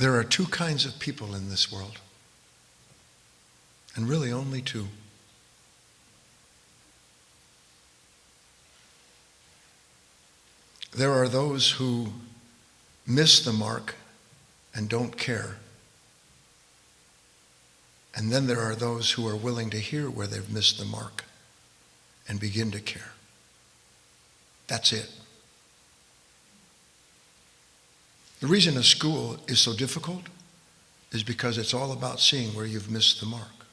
There are two kinds of people in this world, and really only two. There are those who miss the mark and don't care. And then there are those who are willing to hear where they've missed the mark and begin to care. That's it. The reason a school is so difficult is because it's all about seeing where you've missed the mark.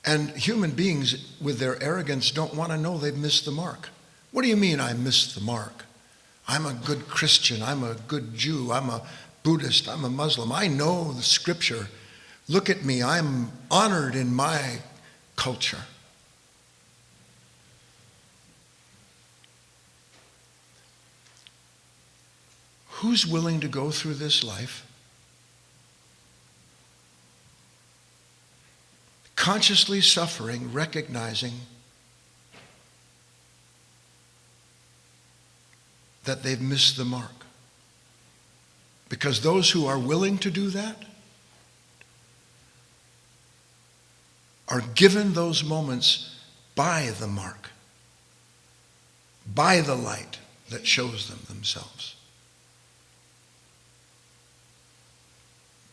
And human beings, with their arrogance, don't want to know they've missed the mark. What do you mean I missed the mark? I'm a good Christian. I'm a good Jew. I'm a Buddhist. I'm a Muslim. I know the scripture. Look at me. I'm honored in my culture. Who's willing to go through this life consciously suffering, recognizing that they've missed the mark? Because those who are willing to do that are given those moments by the mark, by the light that shows them themselves.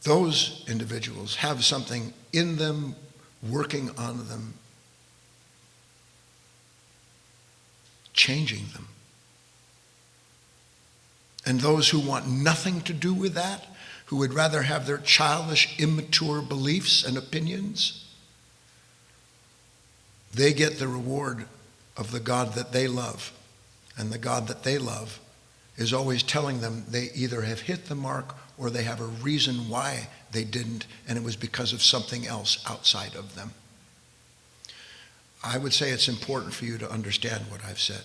Those individuals have something in them, working on them, changing them. And those who want nothing to do with that, who would rather have their childish, immature beliefs and opinions, they get the reward of the God that they love. And the God that they love is always telling them they either have hit the mark or they have a reason why they didn't, and it was because of something else outside of them. I would say it's important for you to understand what I've said.